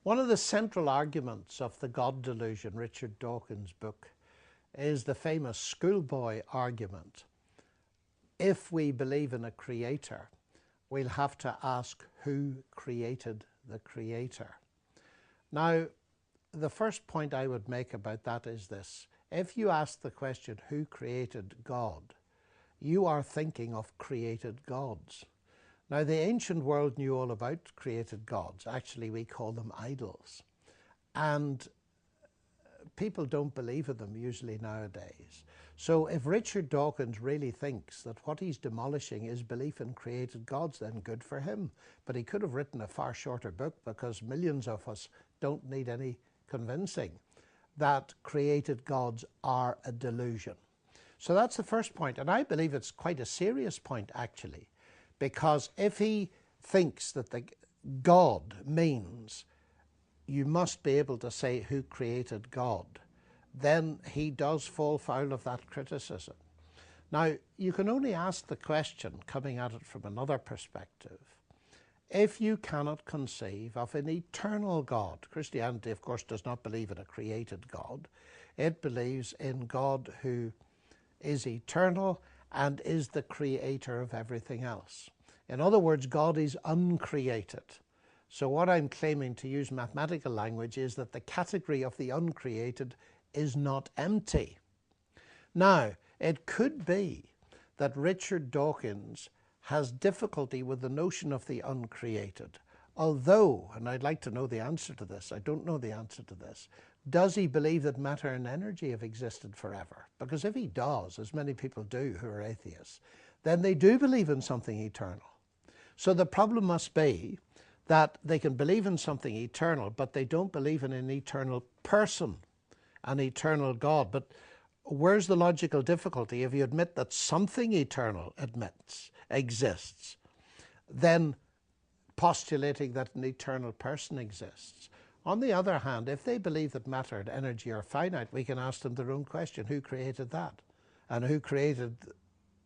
One of the central arguments of the God delusion, Richard Dawkins' book, is the famous schoolboy argument. If we believe in a creator, we'll have to ask who created the creator. Now, the first point I would make about that is this. If you ask the question, who created God, you are thinking of created gods. Now, the ancient world knew all about created gods. Actually, we call them idols. And people don't believe in them usually nowadays. So if Richard Dawkins really thinks that what he's demolishing is belief in created gods, then good for him. But he could have written a far shorter book, because millions of us don't need any convincing that created gods are a delusion. So that's the first point. And I believe it's quite a serious point, actually. Because if he thinks that the God means you must be able to say who created God, then he does fall foul of that criticism. Now, you can only ask the question, coming at it from another perspective, if you cannot conceive of an eternal God. Christianity, of course, does not believe in a created God. It believes in God who is eternal and is the creator of everything else. In other words, God is uncreated. So what I'm claiming, to use mathematical language, is that the category of the uncreated is not empty. Now, it could be that Richard Dawkins has difficulty with the notion of the uncreated, although, and I'd like to know the answer to this, I don't know the answer to this, does he believe that matter and energy have existed forever? Because if he does, as many people do who are atheists, then they do believe in something eternal. So the problem must be that they can believe in something eternal, but they don't believe in an eternal person, an eternal God. But where's the logical difficulty? If you admit that something eternal exists, then postulating that an eternal person exists. On the other hand, if they believe that matter and energy are finite, we can ask them their own question: who created that? And who created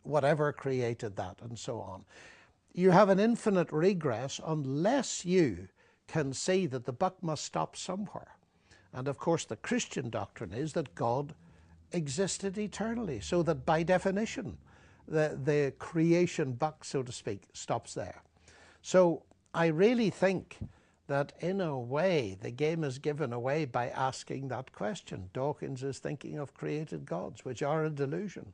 whatever created that, and so on. You have an infinite regress unless you can see that the buck must stop somewhere. And of course, the Christian doctrine is that God existed eternally, so that by definition, the creation buck, so to speak, stops there. So I really think that in a way the game is given away by asking that question. Dawkins is thinking of created gods, which are a delusion.